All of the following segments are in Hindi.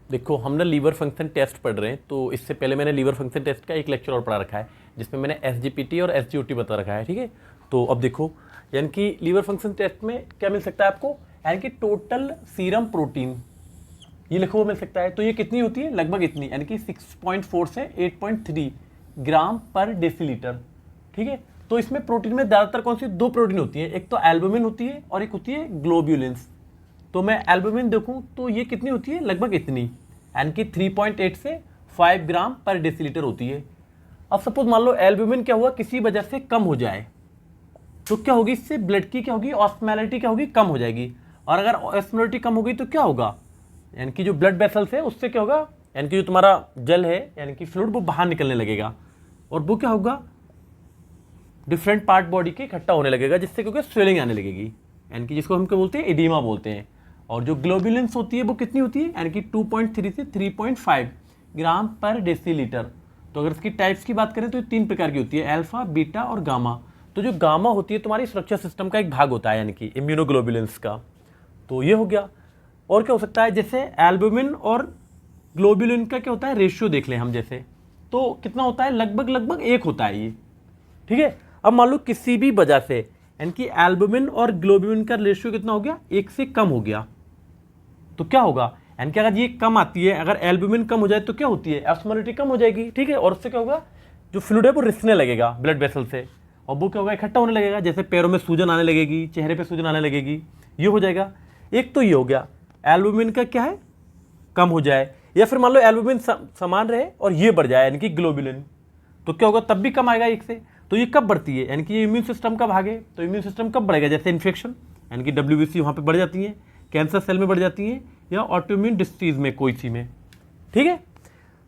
देखो हम ना लीवर फंक्शन टेस्ट पढ़ रहे हैं, तो इससे पहले मैंने लीवर फंक्शन टेस्ट का एक लेक्चर और पढ़ा रखा है जिसमें मैंने एसजीपीटी और एसजीओटी बता रखा है। ठीक है, तो अब देखो यानी कि लीवर फंक्शन टेस्ट में क्या मिल सकता है आपको, यानी कि टोटल सीरम प्रोटीन ये लिखो मिल सकता है। तो ये कितनी होती है, लगभग इतनी, यानी कि 6.4 से 8.3 ग्राम पर डेसीलीटर। ठीक है, तो इसमें प्रोटीन में ज़्यादातर कौन सी दो प्रोटीन होती है, एक तो एल्बुमिन होती है और एक होती है ग्लोब्यूलिन्स। तो मैं एल्बुमिन देखूं तो ये कितनी होती है, लगभग इतनी, यानी कि 3.8 से 5 ग्राम पर डेसीलीटर होती है। अब सपोज मान लो एल्बुमिन क्या हुआ, किसी वजह से कम हो जाए, तो क्या होगी, इससे ब्लड की क्या होगी, ऑस्मोलैरिटी क्या होगी, कम हो जाएगी। और अगर ऑस्मोलैरिटी कम हो गई तो क्या होगा, यानी कि जो ब्लड वेसल्स है उससे क्या होगा, यानी कि जो तुम्हारा जल है यानी कि फ्लूइड वो बाहर निकलने लगेगा, और वो क्या होगा, डिफरेंट पार्ट बॉडी के इकट्ठा होने लगेगा, जिससे क्योंकि स्वेलिंग आने लगेगी, यानी कि जिसको हम क्या बोलते हैं, एडिमा बोलते हैं। और जो ग्लोब्यूलिन्स होती है वो कितनी होती है, यानी कि 2.3 से 3.5 ग्राम पर डेसीलीटर। तो अगर इसकी टाइप्स की बात करें तो ये 3 प्रकार की होती है, अल्फा, बीटा और गामा। तो जो गामा होती है तुम्हारी सुरक्षा सिस्टम का एक भाग होता है, यानी कि इम्यूनोग्लोबुलिन्स का। तो ये हो गया। और क्या हो सकता है, जैसे एल्बुमिन और ग्लोबुलिन का क्या होता है, रेशियो देख लें हम, जैसे तो कितना होता है, लगभग लगभग 1 होता है ये। ठीक है, अब मान लो किसी भी वजह से यानी कि एल्बुमिन और ग्लोबुलिन का रेशियो कितना हो गया, 1 से कम हो गया, तो क्या होगा, यानी कि अगर ये कम आती है, अगर एल्बुमिन कम हो जाए तो क्या होती है, ऑस्मोलैरिटी कम हो जाएगी। ठीक है, और उससे क्या होगा, जो फ्लूइड है वो रिसने लगेगा ब्लड वेसल से, और वो क्या होगा, इकट्ठा होने लगेगा, जैसे पैरों में सूजन आने लगेगी, चेहरे पे सूजन आने लगेगी, ये हो जाएगा। एक तो ये हो गया, एल्बुमिन का क्या है, कम हो जाए, या फिर मान लो एल्बुमिन समान रहे और ये बढ़ जाए, यानी कि ग्लोबुलिन, तो क्या होगा, तब भी कम आएगा 1 से। तो ये कब बढ़ती है, यानी कि ये इम्यून सिस्टम का भाग है, तो इम्यून सिस्टम कब बढ़ेगा, जैसे इन्फेक्शन, यानी कि WBC वहाँ पे बढ़ जाती है, कैंसर सेल में बढ़ जाती है, या ऑटोइम्यून डिसीज में कोई सी में। ठीक है,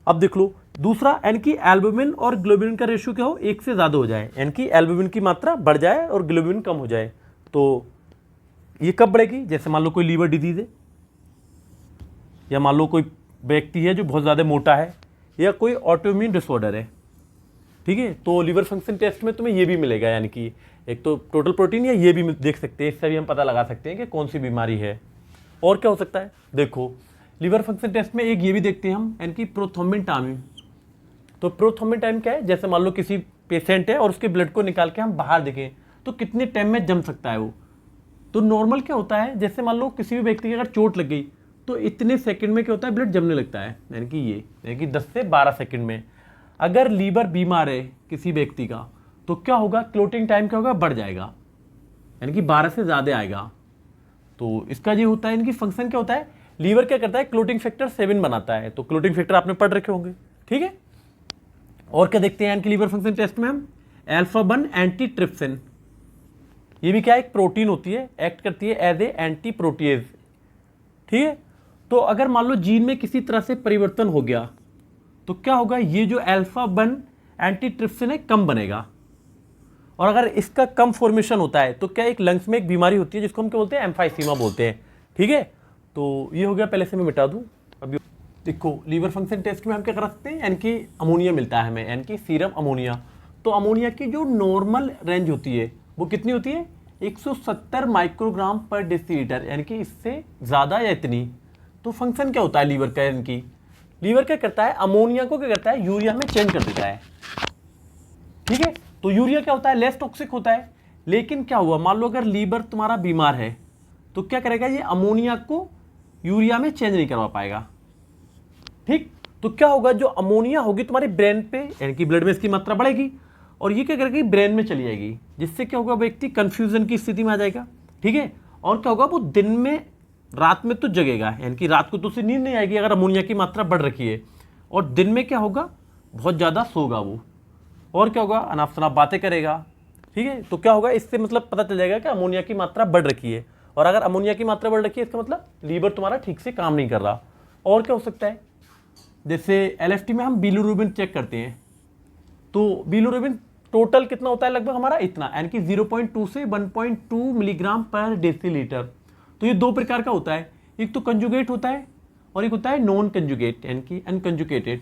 अब देख लो दूसरा, यानी कि एल्बुमिन और ग्लोबुलिन का रेशियो क्या हो, 1 से ज़्यादा हो जाए, यानी कि एल्बुमिन की मात्रा बढ़ जाए और ग्लोबुलिन कम हो जाए। तो ये कब बढ़ेगी, जैसे मान लो कोई लीवर डिजीज है, या मान लो कोई व्यक्ति है जो बहुत ज़्यादा मोटा है, या कोई ऑटोइम्यून डिसऑर्डर है। ठीक है, तो लीवर फंक्शन टेस्ट में तुम्हें ये भी मिलेगा, यानी कि एक तो टोटल प्रोटीन, या ये भी देख सकते हैं, इससे भी हम पता लगा सकते हैं कि कौन सी बीमारी है। और क्या हो सकता है, देखो लीवर फंक्शन टेस्ट में एक ये भी देखते हैं हम, यानी कि प्रोथ्रोम्बिन टाइम। तो प्रोथ्रोम्बिन टाइम क्या है, जैसे मान लो किसी पेशेंट है और उसके ब्लड को निकाल के हम बाहर देखें तो कितने टाइम में जम सकता है वो। तो नॉर्मल क्या होता है, जैसे मान लो किसी भी व्यक्ति की अगर चोट लग गई तो इतने सेकंड में क्या होता है, ब्लड जमने लगता है, यानी कि ये, यानी कि 10 से 12 सेकंड में। अगर लीवर बीमार है किसी व्यक्ति का तो क्या होगा, क्लोटिंग टाइम क्या होगा, बढ़ जाएगा, यानी कि 12 से ज़्यादा आएगा। तो इसका ये होता है, इनकी फंक्शन क्या होता है, लीवर क्या करता है, क्लोटिंग फैक्टर 7 बनाता है। तो क्लोटिंग फैक्टर आपने पढ़ रखे होंगे। ठीक है, और क्या देखते हैं इनकी लीवर फंक्शन टेस्ट में हम, अल्फा 1 एंटीट्रिप्सिन, ये भी क्या एक प्रोटीन होती है, एक्ट करती है एज ए एंटी प्रोटीएज। ठीक है, तो अगर मान लो जीन में किसी तरह से परिवर्तन हो गया तो क्या होगा, ये जो अल्फा 1 एंटीट्रिप्सिन है कम बनेगा, और अगर इसका कम फॉर्मेशन होता है तो क्या एक लंग्स में एक बीमारी होती है जिसको हम क्या बोलते हैं, एम्फाइसीमा बोलते हैं। ठीक है, तो ये हो गया, पहले से मैं मिटा दूं। अभी देखो लीवर फंक्शन टेस्ट में हम क्या कर सकते हैं, यानी कि अमोनिया मिलता है हमें, यानी कि सीरम अमोनिया। तो अमोनिया की जो नॉर्मल रेंज होती है वो कितनी होती है, 170 माइक्रोग्राम पर डेसीलीटर, यानी कि इससे ज़्यादा या इतनी। तो फंक्शन क्या होता है लीवर का, यानी कि लीवर क्या करता है, अमोनिया को क्या करता है, यूरिया में चेंज कर देता है। ठीक है, तो यूरिया क्या होता है, लेस टॉक्सिक होता है। लेकिन क्या हुआ, मान लो अगर लीवर तुम्हारा बीमार है तो क्या करेगा, ये अमोनिया को यूरिया में चेंज नहीं करवा पाएगा। ठीक, तो क्या होगा, जो अमोनिया होगी तुम्हारे ब्रेन पे, यानी कि ब्लड में इसकी मात्रा बढ़ेगी, और ये क्या करेगी, ब्रेन में चली जाएगी, जिससे क्या होगा, व्यक्ति कंफ्यूजन की स्थिति में आ जाएगा। ठीक है, और क्या होगा, वो दिन में, रात में तो जगेगा, यानी कि रात को तो उसे नींद नहीं आएगी अगर अमोनिया की मात्रा बढ़ रखी है, और दिन में क्या होगा, बहुत ज़्यादा सोगा वो, और क्या होगा, अनाप शनाप बातें करेगा। ठीक है, तो क्या होगा, इससे मतलब पता चल जाएगा कि अमोनिया की मात्रा बढ़ रखी है, और अगर अमोनिया की मात्रा बढ़ रखी है इसका मतलब लीवर तुम्हारा ठीक से काम नहीं कर रहा। और क्या हो सकता है, जैसे LFT में हम बिलिरुबिन चेक करते हैं, तो बिलिरुबिन टोटल कितना होता है, लगभग हमारा इतना, यानी कि 0.2 से 1.2 मिलीग्राम पर डेसीलीटर। तो ये 2 प्रकार का होता है, एक तो कंजुगेट होता है और एक होता है नॉन कंजुगेट, यानी कि अनकंजुगेटेड।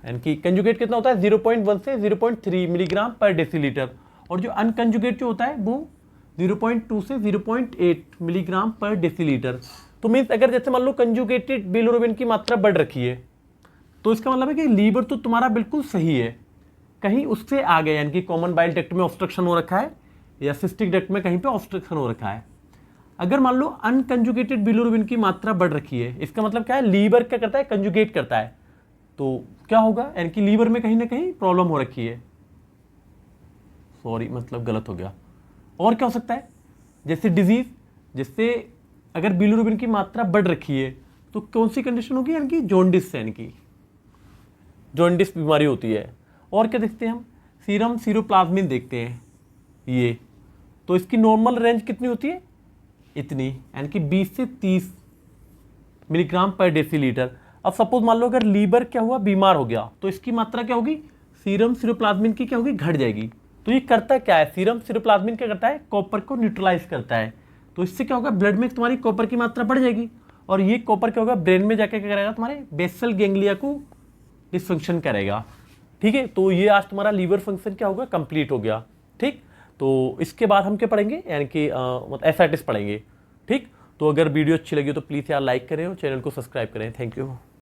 यानी कि कंजुगेट कितना होता है, 0.1 से 0.3 मिलीग्राम पर डेसीलीटर, और जो अनकंजुगेट जो होता है वो 0.2 से 0.8 मिलीग्राम पर डेसीलीटर। तो मीन्स अगर जैसे मान लो कंजुगेटेड बिलिरुबिन की मात्रा बढ़ रखी है तो इसका मतलब है कि लीवर तो तुम्हारा बिल्कुल सही है, कहीं उससे आ गया, यानी कि कॉमन बाइल डक्ट में ऑब्स्ट्रक्शन हो रखा है या सिस्टिक डक्ट में कहीं पे ऑब्स्ट्रक्शन हो रखा है। अगर मान लो अनकंजुगेटेड बिलिरुबिन की मात्रा बढ़ रखी है, इसका मतलब क्या है, लीवर क्या करता है, कंजुगेट करता है, तो क्या होगा, यानी कि लीवर में कहीं ना कहीं प्रॉब्लम हो रखी है। सॉरी, मतलब गलत हो गया। और क्या हो सकता है, जैसे डिजीज, जिससे अगर बिलिरुबिन की मात्रा बढ़ रखी है तो कौन सी कंडीशन होगी, यानी कि जॉन्डिस, यानी कि जॉन्डिस बीमारी होती है। और क्या देखते हैं हम, सीरम सीरोप्लाज्मिन देखते हैं ये, तो इसकी नॉर्मल रेंज कितनी होती है, इतनी, यानी कि 20 से 30 मिलीग्राम पर डेसीलीटर। अब सपोज मान लो अगर लीवर क्या हुआ, बीमार हो गया, तो इसकी मात्रा क्या होगी, सीरम सीरोप्लाज्मिन की क्या होगी, घट जाएगी। तो ये करता क्या है, सीरम सीरोप्लाज्मिन क्या करता है, कॉपर को न्यूट्रलाइज करता है। तो इससे क्या होगा, ब्लड में तुम्हारी कॉपर की मात्रा बढ़ जाएगी, और ये कॉपर क्या होगा, ब्रेन में जाकर क्या करेगा, तुम्हारे बेसल गैंग्लिया को डिसफंक्शन करेगा। ठीक है, तो ये आज तुम्हारा लीवर फंक्शन क्या होगा, कंप्लीट हो गया। ठीक, तो इसके बाद हम क्या पढ़ेंगे, यानी कि मतलब एसआईटिस पढ़ेंगे। ठीक, तो अगर वीडियो अच्छी लगी तो प्लीज़ यार लाइक करें और चैनल को सब्सक्राइब करें। Thank you.